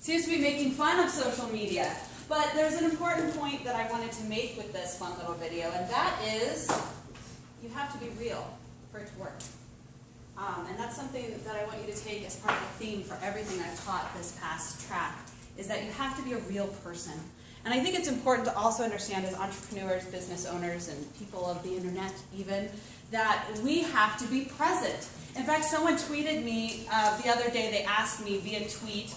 seems to be making fun of social media. But there's an important point that I wanted to make with this fun little video, and that is you have to be real for it to work. And that's something that I want you to take as part of the theme for everything I've taught this past track, is that you have to be a real person. And I think it's important to also understand as entrepreneurs, business owners, and people of the internet even, that we have to be present. In fact, someone tweeted me the other day, they asked me via tweet,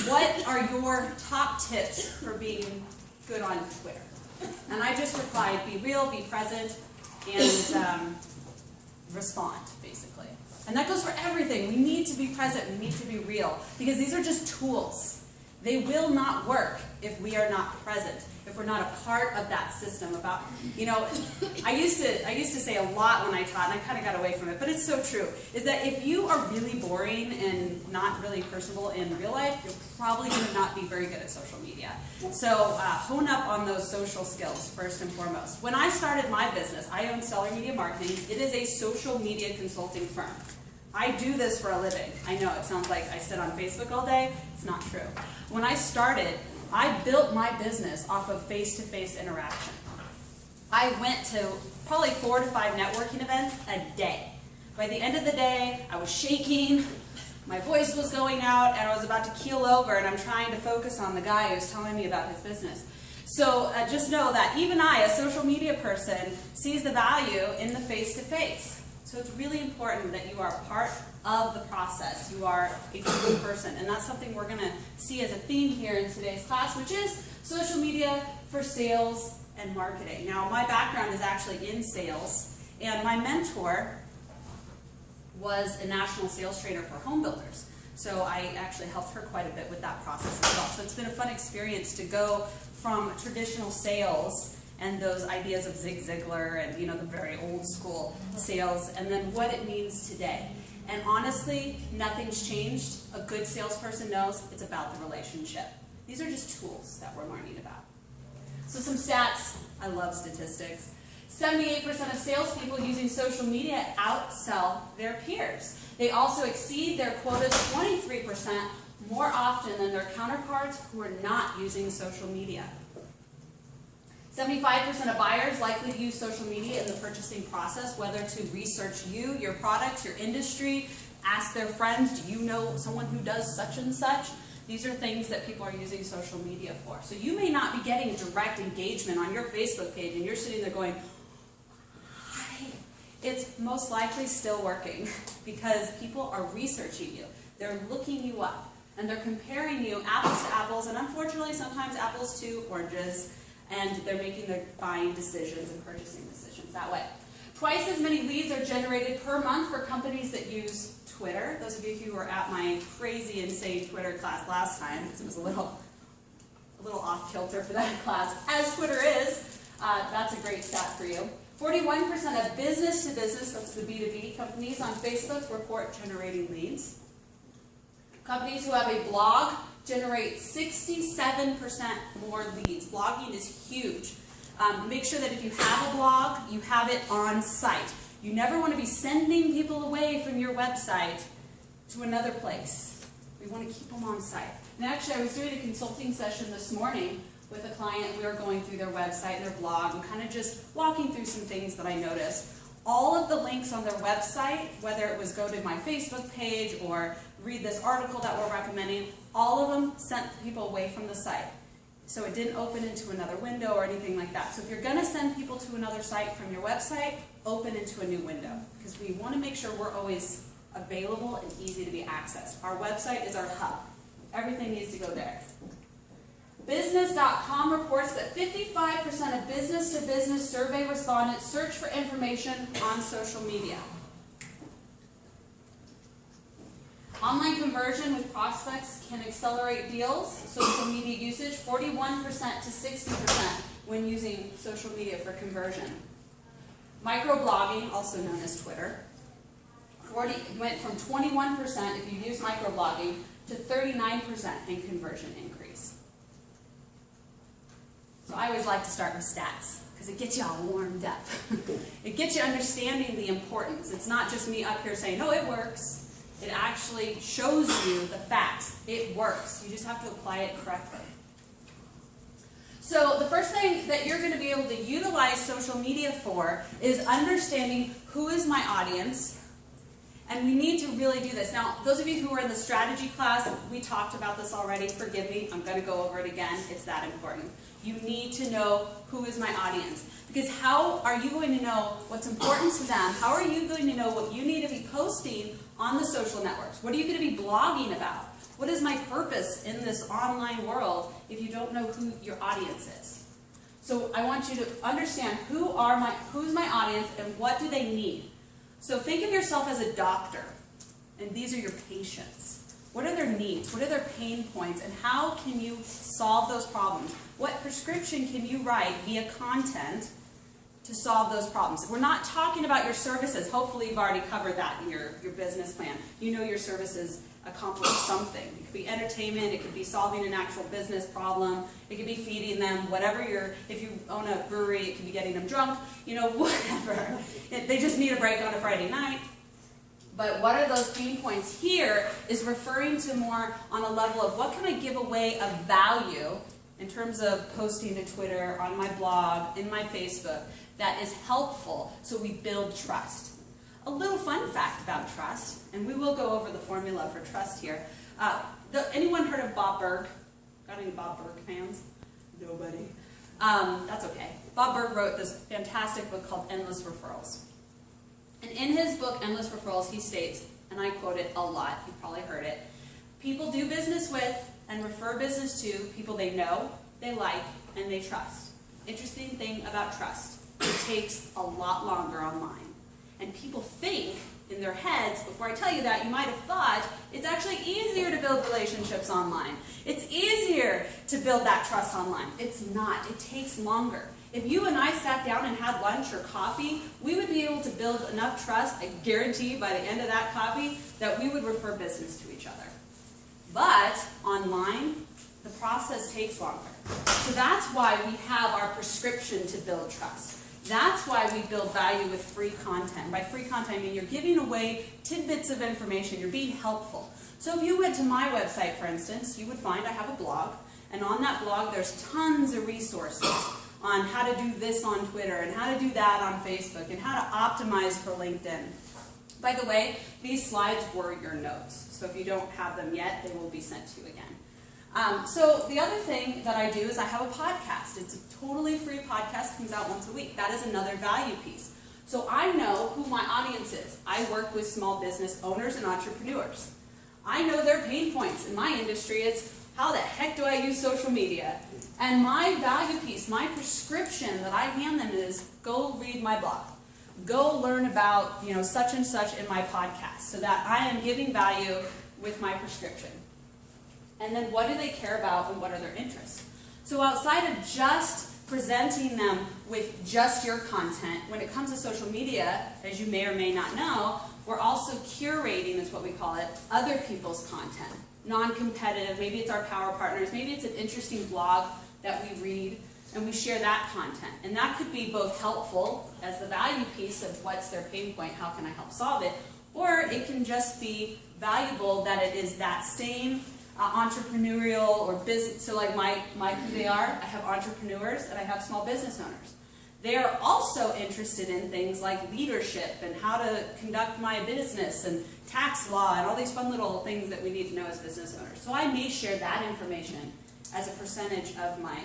what are your top tips for being good on Twitter? And I just replied, be real, be present, and respond, basically. And that goes for everything. We need to be present, we need to be real, because these are just tools. They will not work if we are not present, if we're not a part of that system. About, you know, I used to say a lot when I taught, and I kind of got away from it, but it's so true, is that if you are really boring and not really personable in real life, you're probably going to not be very good at social media. So hone up on those social skills first and foremost. When I started my business, I own Stellar Media Marketing. It is a social media consulting firm. I do this for a living. I know it sounds like I sit on Facebook all day. It's not true. When I started, I built my business off of face-to-face interaction. I went to probably 4 to 5 networking events a day. By the end of the day, I was shaking, my voice was going out, and I was about to keel over, and I'm trying to focus on the guy who's telling me about his business. So just know that even I, a social media person, sees the value in the face-to-face. So it's really important that you are part of the process. You are a true person. And that's something we're going to see as a theme here in today's class, which is social media for sales and marketing. Now, my background is actually in sales, and my mentor was a national sales trainer for home builders. So I actually helped her quite a bit with that process as well. So it's been a fun experience to go from traditional sales and those ideas of Zig Ziglar and, you know, the very old school sales, and then what it means today. And honestly, nothing's changed. A good salesperson knows it's about the relationship. These are just tools that we're learning about. So some stats. I love statistics. 78% of salespeople using social media outsell their peers. They also exceed their quotas 23% more often than their counterparts who are not using social media. 75% of buyers likely to use social media in the purchasing process, whether to research you, your products, your industry, ask their friends, do you know someone who does such and such? These are things that people are using social media for. So you may not be getting direct engagement on your Facebook page and you're sitting there going, hi. It's most likely still working because people are researching you. They're looking you up and they're comparing you apples to apples, and unfortunately sometimes apples to oranges, and they're making their buying decisions and purchasing decisions that way. Twice as many leads are generated per month for companies that use Twitter. Those of you who were at my crazy, insane Twitter class last time, because it was a little off kilter for that class, as Twitter is, that's a great stat for you. 41% of business-to-business, that's the B2B companies on Facebook, report generating leads. Companies who have a blog generate 67% more leads. Blogging is huge. Make sure that if you have a blog, you have it on site. You never want to be sending people away from your website to another place. We want to keep them on site. And actually, I was doing a consulting session this morning with a client. We were going through their website and their blog and kind of just walking through some things that I noticed. All of the links on their website, whether it was go to my Facebook page or read this article that we're recommending, all of them sent people away from the site. So it didn't open into another window or anything like that. So if you're going to send people to another site from your website, open into a new window, because we want to make sure we're always available and easy to be accessed. Our website is our hub. Everything needs to go there. Business.com reports that 55% of business-to-business survey respondents search for information on social media. Online conversion with prospects can accelerate deals. Social media usage, 41% to 60% when using social media for conversion. Microblogging, also known as Twitter, went from 21% if you use microblogging to 39% in conversion increase. So I always like to start with stats because it gets you all warmed up. It gets you understanding the importance. It's not just me up here saying, oh, it works. It actually shows you the facts. It works. You just have to apply it correctly. So the first thing that you're going to be able to utilize social media for is understanding who is my audience. And we need to really do this. Now, those of you who are in the strategy class, we talked about this already. Forgive me. I'm going to go over it again. It's that important. You need to know who is my audience. Because how are you going to know what's important to them? How are you going to know what you need to be posting on the social networks? What are you going to be blogging about? What is my purpose in this online world if you don't know who your audience is? So I want you to understand who's my audience and what do they need. So think of yourself as a doctor, and these are your patients. What are their needs? What are their pain points? And how can you solve those problems? What prescription can you write via content to solve those problems? We're not talking about your services. Hopefully you've already covered that in your business plan. You know your services accomplish something. It could be entertainment, it could be solving an actual business problem, it could be feeding them, if you own a brewery, it could be getting them drunk, whatever. They just need a break on a Friday night. But what are those pain points here is referring to more on a level of what can I give away of value in terms of posting to Twitter, on my blog, in my Facebook, that is helpful so we build trust. A little fun fact about trust, and we will go over the formula for trust here. Anyone heard of Bob Berg? Got any Bob Berg fans? Nobody. That's okay. Bob Berg wrote this fantastic book called Endless Referrals. And in his book, Endless Referrals, he states, and I quote it a lot, you've probably heard it, people do business with and refer business to people they know, they like, and they trust. Interesting thing about trust, it takes a lot longer online. And people think in their heads, before I tell you that, you might have thought it's actually easier to build relationships online. It's easier to build that trust online. It's not. It takes longer. If you and I sat down and had lunch or coffee, we would be able to build enough trust, I guarantee by the end of that coffee, that we would refer business to each other. But online, the process takes longer. So that's why we have our prescription to build trust. That's why we build value with free content. By free content, I mean you're giving away tidbits of information. You're being helpful. So if you went to my website, for instance, you would find I have a blog. And on that blog, there's tons of resources on how to do this on Twitter and how to do that on Facebook and how to optimize for LinkedIn. By the way, these slides were your notes. So if you don't have them yet, they will be sent to you again. So the other thing that I do is I have a podcast. It's a totally free podcast, comes out once a week. That is another value piece. So I know who my audience is. I work with small business owners and entrepreneurs. I know their pain points. In my industry, it's how the heck do I use social media? And my value piece, my prescription that I hand them is go read my blog. Go learn about such and such in my podcast so that I am giving value with my prescription. And then what do they care about and what are their interests? So outside of just presenting them with just your content, when it comes to social media, as you may or may not know, we're also curating, is what we call it, other people's content. Non-competitive, maybe it's our power partners, maybe it's an interesting blog that we read, and we share that content. And that could be both helpful as the value piece of what's their pain point, how can I help solve it, or it can just be valuable that it is that same entrepreneurial or business. So like my who they are, I have entrepreneurs and I have small business owners. They are also interested in things like leadership and how to conduct my business and tax law and all these fun little things that we need to know as business owners. So I may share that information as a percentage of my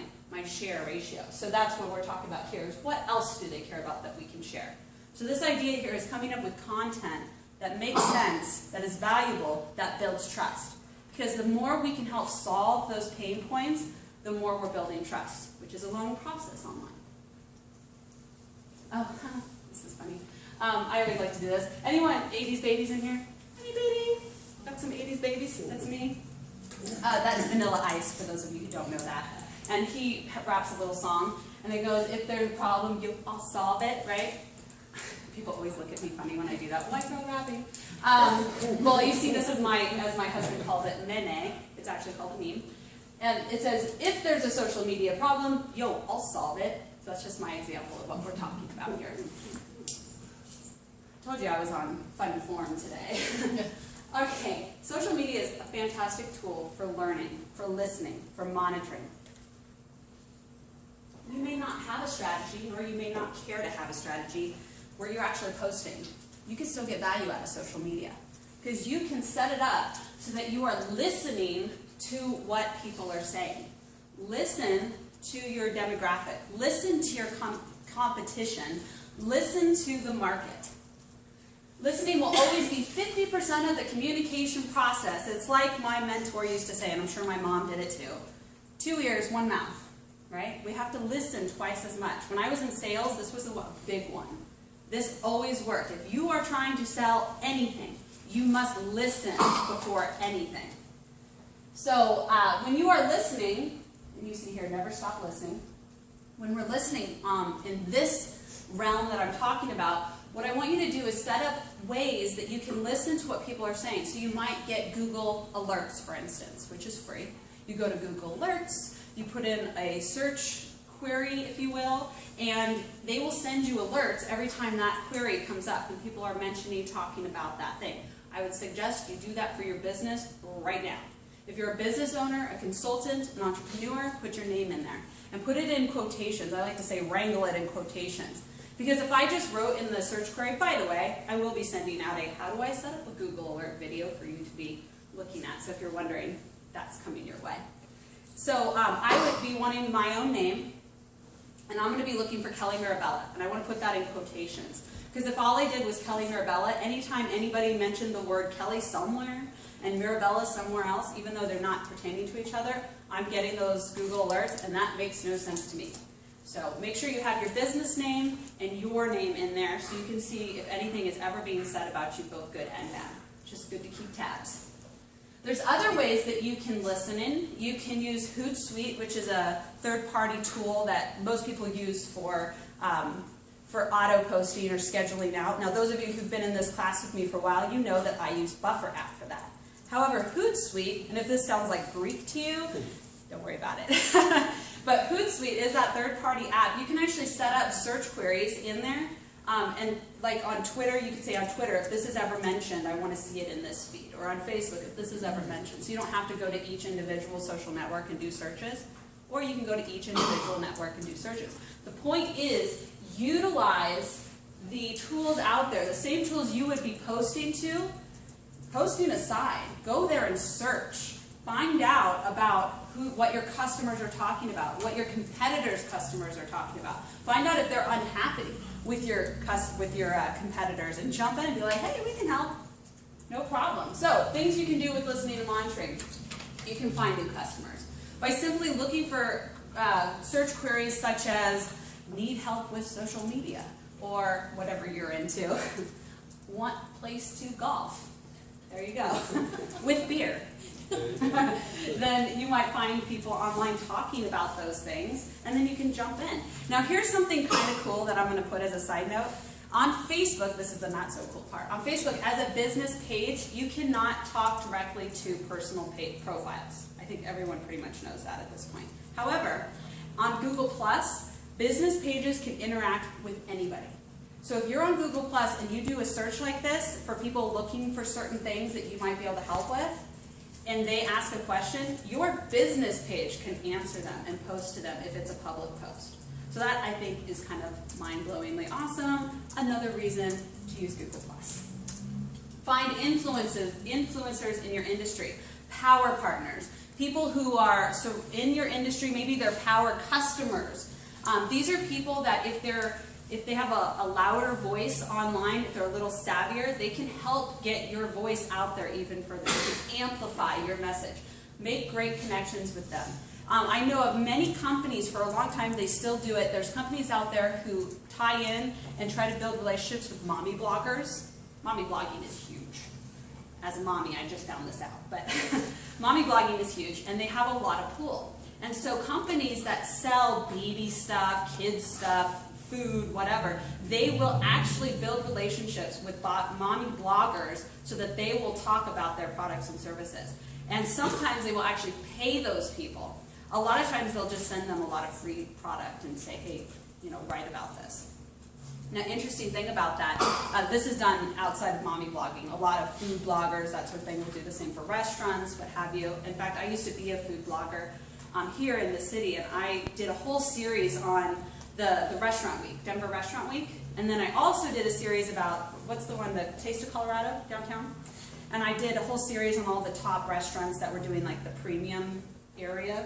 share ratio. So that's what we're talking about here, is what else do they care about that we can share. So this idea here is coming up with content that makes sense, that is valuable, that builds trust. Because the more we can help solve those pain points, the more we're building trust, which is a long process online. Oh, this is funny. I always like to do this. Anyone 80s babies in here? Any baby? Got some 80s babies? That's me. That's Vanilla Ice, for those of you who don't know that. And he raps a little song, and it goes, if there's a problem, I'll solve it, right? People always look at me funny when I do that. White girl rapping. Well, you see this as my husband calls it, meme. It's actually called a meme. And it says, if there's a social media problem, I'll solve it. So that's just my example of what we're talking about here. Told you I was on fun form today. Okay, social media is a fantastic tool for learning, for listening, for monitoring. You may not have a strategy, or you may not care to have a strategy where you're actually posting. You can still get value out of social media because you can set it up so that you are listening to what people are saying. Listen to your demographic. Listen to your competition. Listen to the market. Listening will always be 50% of the communication process. It's like my mentor used to say, and I'm sure my mom did it too. 2 ears, 1 mouth, right? We have to listen twice as much. When I was in sales, this was a big one. This always worked. If you are trying to sell anything, you must listen before anything. So when you are listening, and you see here, never stop listening. When we're listening in this realm that I'm talking about, what I want you to do is set up ways that you can listen to what people are saying. So you might get Google Alerts, for instance, which is free. You go to Google Alerts, you put in a search query, if you will, and they will send you alerts every time that query comes up and people are mentioning, talking about that thing. I would suggest you do that for your business right now. If you're a business owner, a consultant, an entrepreneur, put your name in there. And put it in quotations. I like to say wrangle it in quotations. Because if I just wrote in the search query, by the way, I will be sending out a how do I set up a Google Alert video for you to be looking at. So if you're wondering, that's coming your way. So I would be wanting my own name, and I'm going to be looking for Kelly Mirabella. And I want to put that in quotations. Because if all I did was Kelly Mirabella, anytime anybody mentioned the word Kelly somewhere and Mirabella somewhere else, even though they're not pertaining to each other, I'm getting those Google Alerts, and that makes no sense to me. So make sure you have your business name and your name in there so you can see if anything is ever being said about you, both good and bad. Just good to keep tabs. There's other ways that you can listen in. You can use Hootsuite, which is a third-party tool that most people use for auto posting or scheduling out. Now, those of you who've been in this class with me for a while, you know that I use Buffer app for that. However, Hootsuite, and if this sounds like Greek to you, don't worry about it. But Hootsuite is that third-party app. You can actually set up search queries in there. And like on Twitter, you could say on Twitter, if this is ever mentioned, I want to see it in this feed. Or on Facebook, if this is ever mentioned. So you don't have to go to each individual social network and do searches. Or you can go to each individual network and do searches. The point is, utilize the tools out there, the same tools you would be posting to. Posting aside, go there and search. Find out about what your customers are talking about, what your competitors' customers are talking about. Find out if they're unhappy with your competitors, and jump in and be like, hey, we can help. No problem. So, things you can do with listening and monitoring. You can find new customers by simply looking for search queries such as need help with social media or whatever you're into. Want place to golf. There you go. With beer. Then you might find people online talking about those things, and then you can jump in. Now here's something kind of cool that I'm going to put as a side note. On Facebook, this is the not so cool part. On Facebook, as a business page, you cannot talk directly to personal profiles. I think everyone pretty much knows that at this point. However, on Google+, business pages can interact with anybody. So if you're on Google+ and you do a search like this for people looking for certain things that you might be able to help with, and they ask a question, your business page can answer them and post to them if it's a public post. So that, I think, is kind of mind-blowingly awesome. Another reason to use Google+. Find influencers in your industry, power partners, people who are in your industry, maybe they're power customers. These are people that if they have a louder voice online, if they're a little savvier, they can help get your voice out there even further. They can amplify your message. Make great connections with them. I know of many companies, for a long time they still do it. There's companies out there who tie in and try to build relationships with mommy bloggers. Mommy blogging is huge. As a mommy, I just found this out. But mommy blogging is huge, and they have a lot of pull. And so companies that sell baby stuff, kids stuff, food, whatever, they will actually build relationships with mommy bloggers so that they will talk about their products and services. And sometimes they will actually pay those people. A lot of times they'll just send them a lot of free product and say, hey, write about this. Now, interesting thing about that, this is done outside of mommy blogging. A lot of food bloggers, that sort of thing, will do the same for restaurants, what have you. In fact, I used to be a food blogger here in the city, and I did a whole series on the restaurant week, Denver Restaurant Week. And then I also did a series about, what's the one, the Taste of Colorado downtown? And I did a whole series on all the top restaurants that were doing like the premium area.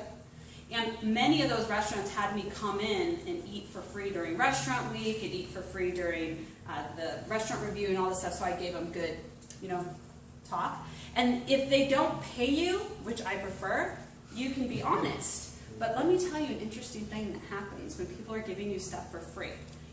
And many of those restaurants had me come in and eat for free during restaurant week and eat for free during the restaurant review and all this stuff, so I gave them good, talk. And if they don't pay you, which I prefer, you can be honest. But let me tell you an interesting thing that happens when people are giving you stuff for free.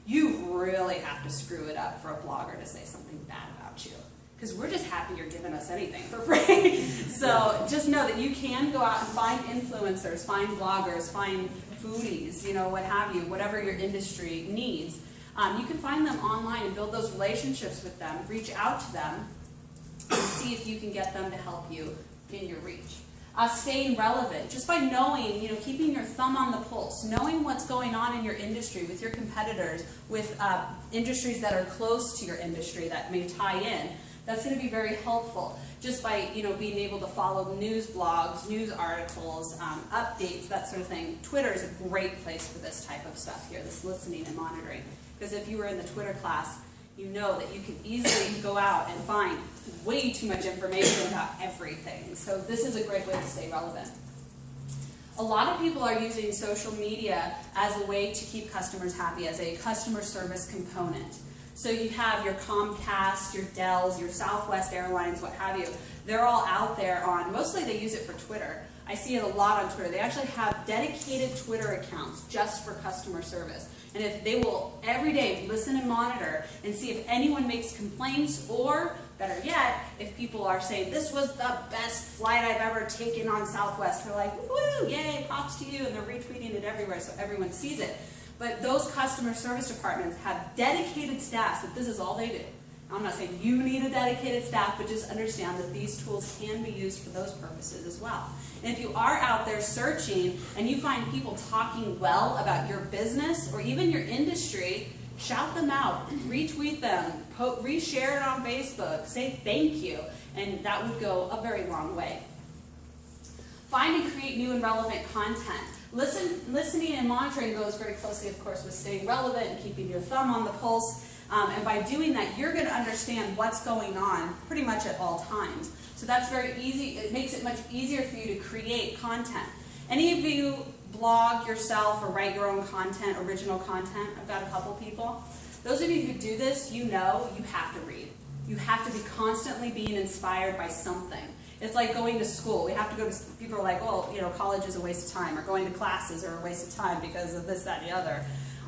You really have to screw it up for a blogger to say something bad about you. Because we're just happy you're giving us anything for free. So just know that you can go out and find influencers, find bloggers, find foodies, what have you, whatever your industry needs. You can find them online and build those relationships with them, reach out to them, and see if you can get them to help you in your reach. Staying relevant, just by knowing, keeping your thumb on the pulse, knowing what's going on in your industry with your competitors, with industries that are close to your industry that may tie in. That's going to be very helpful, just by being able to follow news blogs, news articles, updates, that sort of thing. Twitter is a great place for this type of stuff here, this listening and monitoring. Because if you were in the Twitter class, you know that you can easily go out and find way too much information about everything. So this is a great way to stay relevant. A lot of people are using social media as a way to keep customers happy, as a customer service component. So you have your Comcast, your Dells, your Southwest Airlines, what have you. They're all out there on, mostly they use it for Twitter. I see it a lot on Twitter. They actually have dedicated Twitter accounts just for customer service. And if they will every day listen and monitor and see if anyone makes complaints, or better yet, if people are saying, this was the best flight I've ever taken on Southwest, they're like, woo, yay, props to you, and they're retweeting it everywhere so everyone sees it. But those customer service departments have dedicated staffs that this is all they do. I'm not saying you need a dedicated staff, but just understand that these tools can be used for those purposes as well. And if you are out there searching and you find people talking well about your business or even your industry, shout them out, retweet them, reshare it on Facebook, say thank you, and that would go a very long way. Find and create new and relevant content. Listening and monitoring goes very closely, of course, with staying relevant and keeping your thumb on the pulse. And by doing that, you're going to understand what's going on pretty much at all times. So that's very easy. It makes it much easier for you to create content. Any of you blog yourself or write your own content, original content? I've got a couple people. Those of you who do this, you know you have to read. You have to be constantly being inspired by something. It's like going to school. We have to go to, people are like, well, college is a waste of time, or going to classes are a waste of time because of this, that, and the other.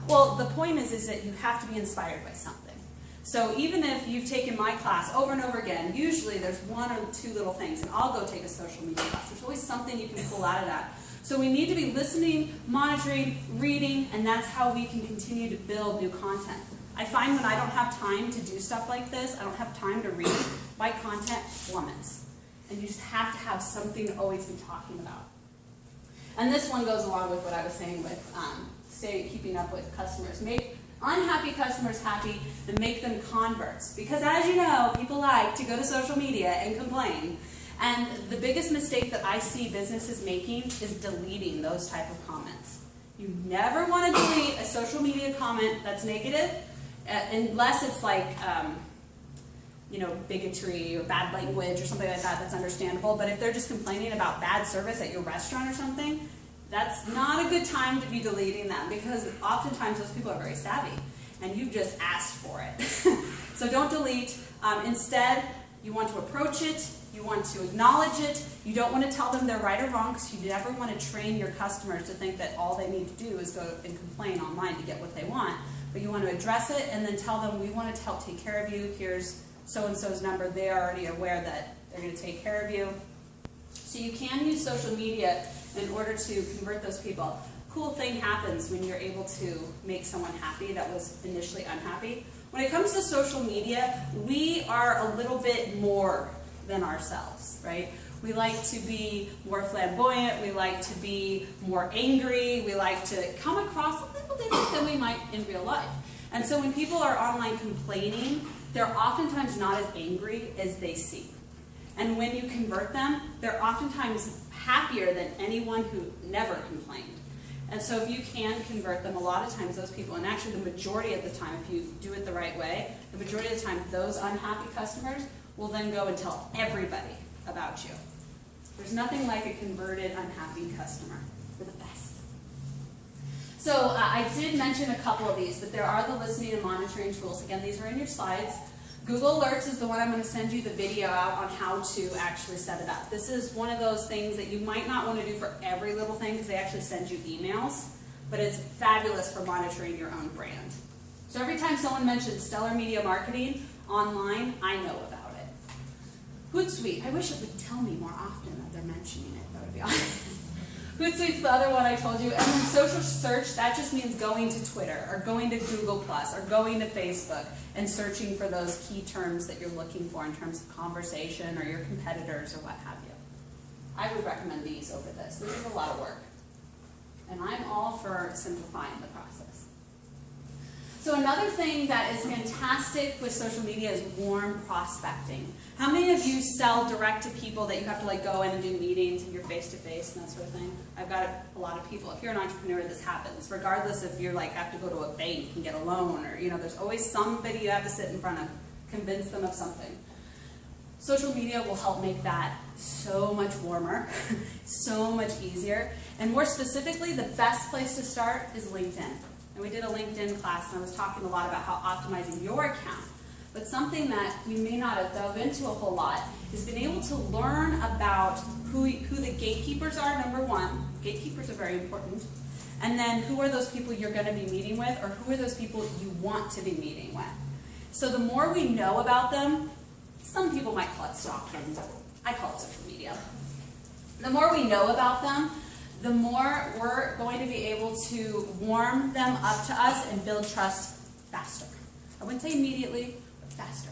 Well, the point is that you have to be inspired by something. So even if you've taken my class over and over again, usually there's one or two little things, and I'll go take a social media class. There's always something you can pull out of that. So we need to be listening, monitoring, reading, and that's how we can continue to build new content. I find when I don't have time to do stuff like this, I don't have time to read, my content plummets. And you just have to have something to always be talking about. And this one goes along with what I was saying with keeping up with customers. Make unhappy customers happy and make them converts. Because as you know, people like to go to social media and complain. And the biggest mistake that I see businesses making is deleting those type of comments. You never want to delete a social media comment that's negative, unless it's like bigotry or bad language or something like that that's understandable. But if they're just complaining about bad service at your restaurant or something, that's not a good time to be deleting them, because oftentimes those people are very savvy and you've just asked for it. So don't delete. Instead, you want to approach it, you want to acknowledge it, you don't want to tell them they're right or wrong, because you never want to train your customers to think that all they need to do is go and complain online to get what they want. But you want to address it and then tell them, we want to help take care of you, here's so-and-so's number. They're already aware that they're going to take care of you. So you can use social media in order to convert those people. Cool thing happens when you're able to make someone happy that was initially unhappy. When it comes to social media, we are a little bit more than ourselves, right? We like to be more flamboyant, we like to be more angry, we like to come across a little different than we might in real life. And so when people are online complaining, they're oftentimes not as angry as they seem. And when you convert them, they're oftentimes happier than anyone who never complained. And so if you can convert them, a lot of times those people, and actually the majority of the time, if you do it the right way, the majority of the time those unhappy customers will then go and tell everybody about you. There's nothing like a converted unhappy customer. They're the best. So I did mention a couple of these, but there are the listening and monitoring tools. Again, these are in your slides. Google Alerts is the one I'm going to send you the video out on how to actually set it up. This is one of those things that you might not want to do for every little thing because they actually send you emails, but it's fabulous for monitoring your own brand. So every time someone mentions stellar media marketing online, I know about it. Hootsuite, I wish it would tell me more often that they're mentioning it, that would be awesome. Hootsuite's the other one I told you. And then social search, that just means going to Twitter or going to Google+, or going to Facebook and searching for those key terms that you're looking for in terms of conversation or your competitors or what have you. I would recommend these over this. This is a lot of work. And I'm all for simplifying the process. So another thing that is fantastic with social media is warm prospecting. How many of you sell direct to people that you have to like go in and do meetings and you're face-to-face and that sort of thing? I've got a lot of people. If you're an entrepreneur, this happens. Regardless if you're like have to go to a bank and get a loan, or there's always somebody you have to sit in front of, convince them of something. Social media will help make that so much warmer, so much easier. And more specifically, the best place to start is LinkedIn. And we did a LinkedIn class, and I was talking a lot about how optimizing your account. But something that we may not have dove into a whole lot is being able to learn about who the gatekeepers are, number one. Gatekeepers are very important. And then who are those people you're going to be meeting with, or who are those people you want to be meeting with. So the more we know about them, some people might call it stalking. I call it social media. The more we know about them, the more we're going to be able to warm them up to us and build trust faster. I wouldn't say immediately, but faster.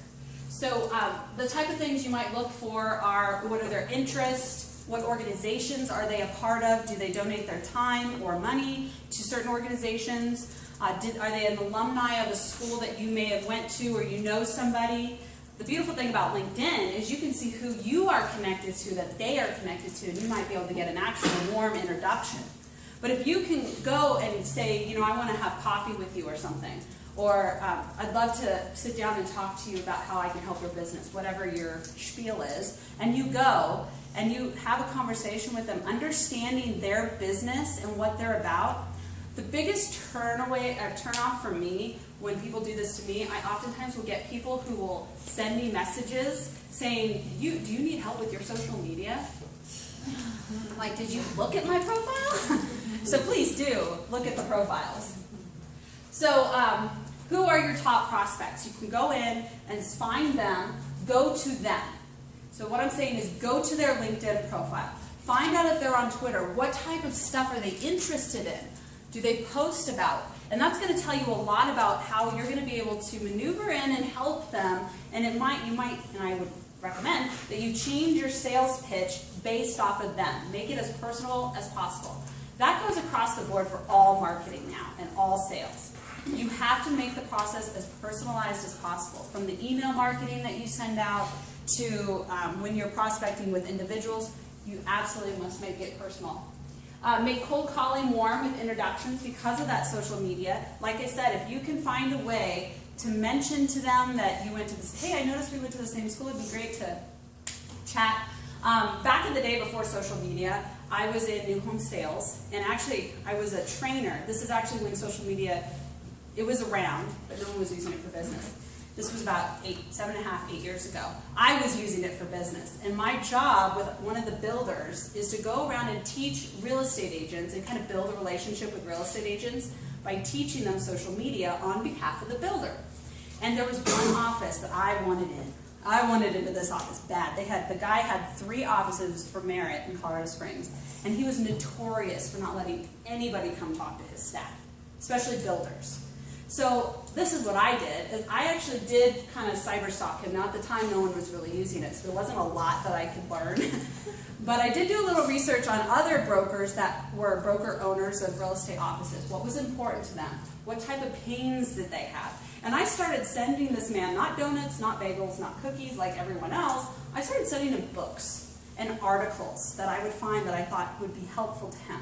So the type of things you might look for are, what are their interests? What organizations are they a part of? Do they donate their time or money to certain organizations? Are they an alumni of a school that you may have went to, or you know somebody? The beautiful thing about LinkedIn is you can see who you are connected to that they are connected to, and you might be able to get an actual warm introduction. But if you can go and say, I want to have coffee with you or something, or I'd love to sit down and talk to you about how I can help your business, whatever your spiel is, and you go and you have a conversation with them, understanding their business and what they're about. The biggest turn off for me when people do this to me, I oftentimes will get people who will send me messages saying, do you need help with your social media? I'm like, did you look at my profile? So please do look at the profiles. So who are your top prospects? You can go in and find them, go to them. So what I'm saying is go to their LinkedIn profile. Find out if they're on Twitter. What type of stuff are they interested in? Do they post about? And that's going to tell you a lot about how you're going to be able to maneuver in and help them. And you might, and I would recommend that you change your sales pitch based off of them. Make it as personal as possible. That goes across the board for all marketing now and all sales. You have to make the process as personalized as possible. From the email marketing that you send out to when you're prospecting with individuals, you absolutely must make it personal. Make cold calling warm with introductions because of that social media. Like I said, if you can find a way to mention to them that you went to this, hey, I noticed we went to the same school, it'd be great to chat. Back in the day before social media, I was in new home sales, and actually I was a trainer. This is actually when social media, it was around, but no one was using it for business. This was about 7.5, 8 years ago. I was using it for business. And my job with one of the builders is to go around and teach real estate agents and kind of build a relationship with real estate agents by teaching them social media on behalf of the builder. And there was one office that I wanted in. I wanted into this office bad. The guy had 3 offices for Merit in Colorado Springs. And he was notorious for not letting anybody come talk to his staff, especially builders. So this is what I did, is I actually did kind of cyber stalk him. Now at the time no one was really using it, so there wasn't a lot that I could learn. But I did do a little research on other brokers that were broker owners of real estate offices. What was important to them? What type of pains did they have? And I started sending this man, not donuts, not bagels, not cookies like everyone else. I started sending him books and articles that I would find that I thought would be helpful to him.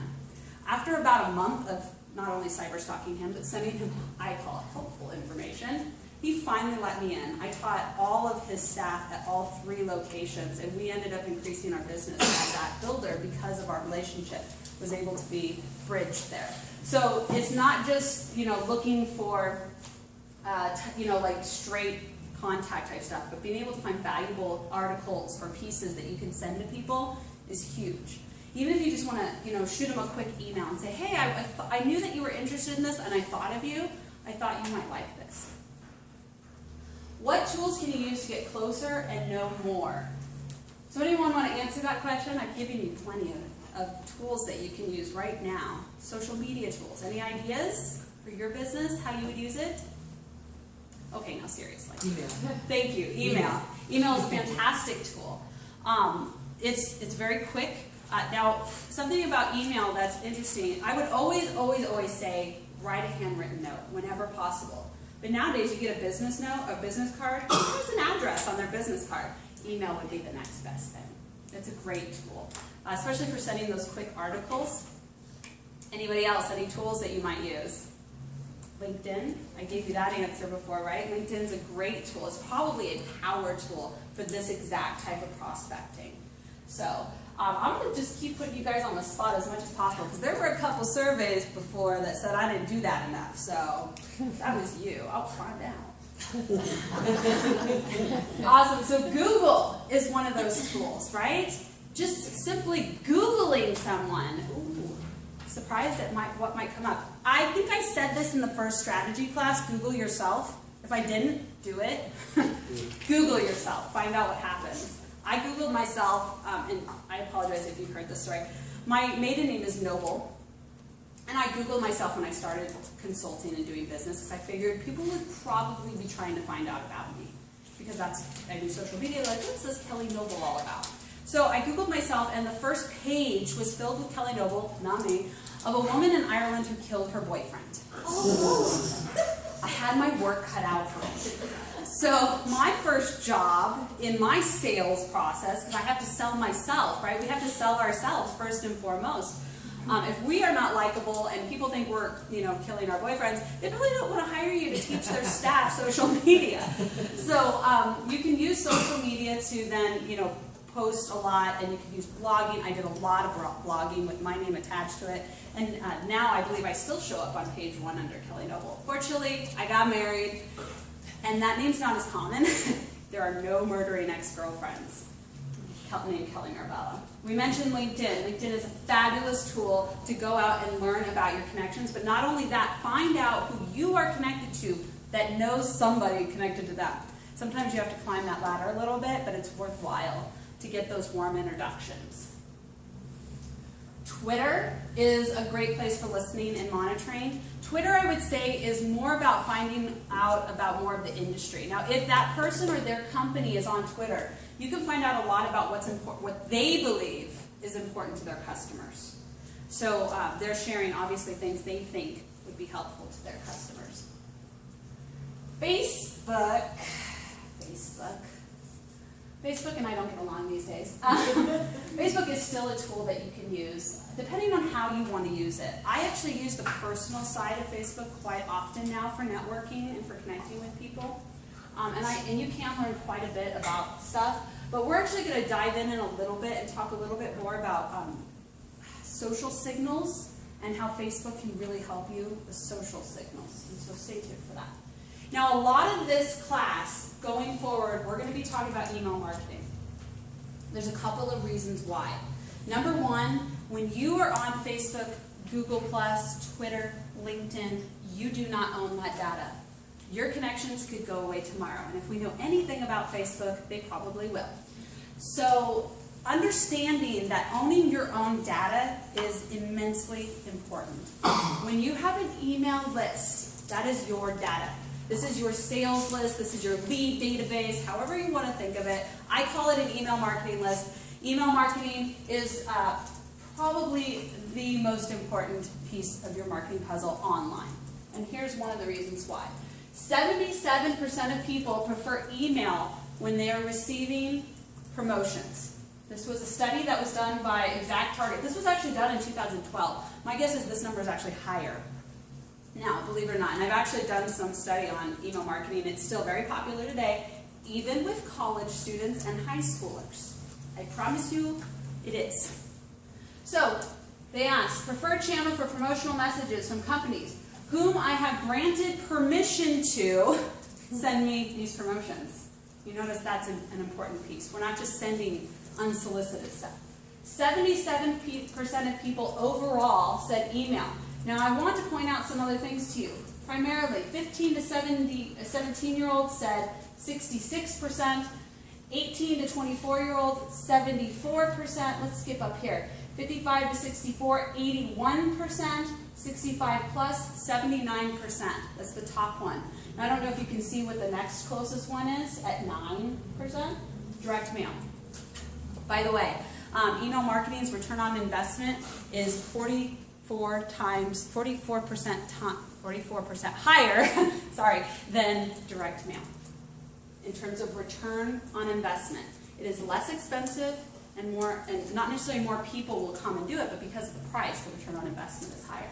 After about a month of not only cyber stalking him, but sending him what I call helpful information, he finally let me in. I taught all of his staff at all 3 locations, and we ended up increasing our business at that builder because of our relationship was able to be bridged there. So it's not just, looking for, like straight contact type stuff, but being able to find valuable articles or pieces that you can send to people is huge. Even if you just want to, shoot them a quick email and say, hey, I knew that you were interested in this and I thought of you. I thought you might like this. What tools can you use to get closer and know more? So anyone want to answer that question? I've given you plenty of tools that you can use right now. Social media tools. Any ideas for your business, how you would use it? Okay, now seriously. Email. Thank you. Email. Email is a fantastic tool. It's very quick. Now, something about email that's interesting, I would always say write a handwritten note whenever possible. But nowadays you get a business note, a business card, there's an address on their business card. Email would be the next best thing. It's a great tool, especially for sending those quick articles. Anybody else, any tools that you might use? LinkedIn, I gave you that answer before, right? LinkedIn's a great tool. It's probably a power tool for this exact type of prospecting. So I'm going to just keep putting you guys on the spot as much as possible, because there were a couple surveys before that said I didn't do that enough. So that was you. I'll find out. Awesome. So Google is one of those tools, right? Just simply Googling someone. Ooh, surprised at what might come up. I think I said this in the first strategy class, Google yourself. If I didn't, do it. Google yourself. Find out what happens. I Googled myself, and I apologize if you've heard this story. My maiden name is Noble, and I Googled myself when I started consulting and doing business, because I figured people would probably be trying to find out about me, because I do social media, like, what's this Kelly Noble all about? So I Googled myself, and the first page was filled with Kelly Noble, not me, of a woman in Ireland who killed her boyfriend. Oh. I had my work cut out for me. So my first job in my sales process, because I have to sell myself, right? We have to sell ourselves first and foremost. If we are not likable and people think we're, killing our boyfriends, they probably don't want to hire you to teach their staff social media. So you can use social media to then, post a lot, and you can use blogging. I did a lot of blogging with my name attached to it, and now I believe I still show up on page 1 under Kelly Noble. Fortunately, I got married, and that name's not as common. There are no murdering ex-girlfriends named Kelly Mirabella. We mentioned LinkedIn. LinkedIn is a fabulous tool to go out and learn about your connections, but not only that, find out who you are connected to that knows somebody connected to them. Sometimes you have to climb that ladder a little bit, but it's worthwhile to get those warm introductions. Twitter is a great place for listening and monitoring. Twitter, I would say, is more about finding out about more of the industry. Now, if that person or their company is on Twitter, you can find out a lot about what's important, what they believe is important to their customers. So they're sharing, obviously, things they think would be helpful to their customers. Facebook and I don't get along these days. Facebook is still a tool that you can use, depending on how you want to use it. I actually use the personal side of Facebook quite often now for networking and for connecting with people. And you can learn quite a bit about stuff, but we're actually going to dive in a little bit and talk a little bit more about social signals and how Facebook can really help you with social signals. And so stay tuned for that. Now, a lot of this class, going forward, we're going to be talking about email marketing. There's a couple of reasons why. Number one, when you are on Facebook, Google+, Twitter, LinkedIn, you do not own that data. Your connections could go away tomorrow, and if we know anything about Facebook, they probably will. So understanding that owning your own data is immensely important. When you have an email list That is your data. This is your sales list, this is your lead database, however you want to think of it. I call it an email marketing list. Email marketing is probably the most important piece of your marketing puzzle online. And here's one of the reasons why. 77% of people prefer email when they are receiving promotions. This was a study that was done by ExactTarget. This was actually done in 2012. My guess is this number is actually higher now, believe it or not. And I've actually done some study on email marketing. It's still very popular today, even with college students and high schoolers. I promise you it is. So they asked, preferred channel for promotional messages from companies whom I have granted permission to send me these promotions. You notice that's an important piece. We're not just sending unsolicited stuff. 77% of people overall said email. Now I want to point out some other things to you. Primarily, 15 to 17-year-olds said 66%, 18 to 24-year-olds 74%, let's skip up here, 55 to 64, 81%, 65 plus, 79%. That's the top one. Now, I don't know if you can see what the next closest one is at 9%, direct mail. By the way, email marketing's return on investment is 44% higher sorry, than direct mail. In terms of return on investment, it is less expensive and not necessarily more people will come and do it, but because of the price, the return on investment is higher.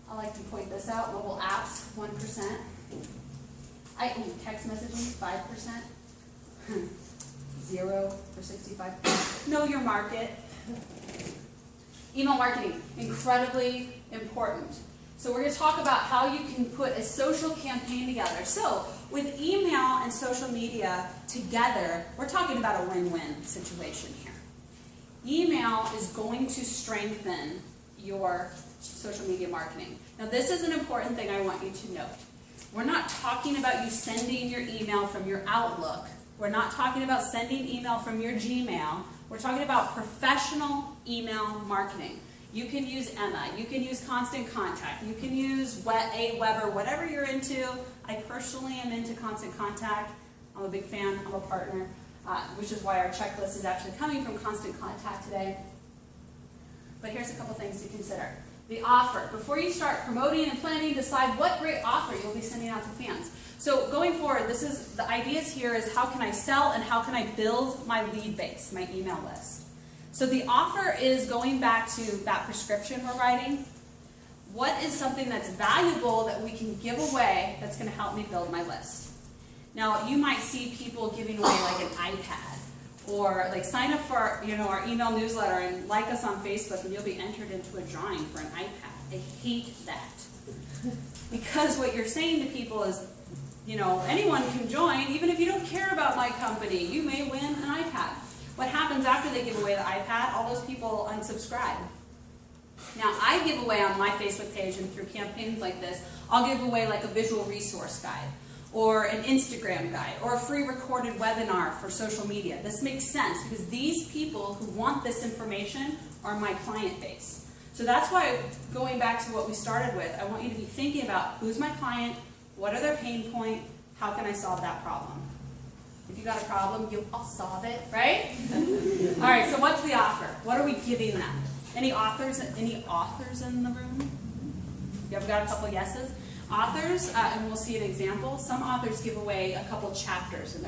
I like to point this out. Mobile apps, 1%. Text messaging, 5%. 0 for 65%. Know your market. Email marketing, incredibly important. So we're going to talk about how you can put a social campaign together. So with email and social media together, we're talking about a win-win situation here. Email is going to strengthen your social media marketing. Now this is an important thing I want you to note. We're not talking about you sending your email from your Outlook. We're not talking about sending email from your Gmail. We're talking about professional email marketing. You can use Emma, you can use Constant Contact, you can use Aweber, whatever you're into. I personally am into Constant Contact. I'm a big fan, I'm a partner, which is why our checklist is actually coming from Constant Contact today. But here's a couple things to consider. The offer. Before you start promoting and planning, decide what great offer you'll be sending out to fans. So going forward, the ideas here is how can I sell and how can I build my lead base, my email list. So the offer is going back to that prescription we're writing. What is something that's valuable that we can give away that's going to help me build my list? Now you might see people giving away like an iPad, or like sign up for our email newsletter and like us on Facebook and you'll be entered into a drawing for an iPad. I hate that. Because what you're saying to people is, anyone can join, even if you don't care about my company, you may win an iPad. What happens after they give away the iPad? All those people unsubscribe. Now, I give away on my Facebook page and through campaigns like this, I'll give away like a visual resource guide, or an Instagram guide, or a free recorded webinar for social media. This makes sense because these people who want this information are my client base. So that's why, going back to what we started with, I want you to be thinking about who's my client, what are their pain points, how can I solve that problem? If you got a problem, I'll solve it, right? All right, so what's the offer? What are we giving them? Any authors in the room? You have got a couple yeses? Authors, and we'll see an example. Some authors give away a couple chapters in their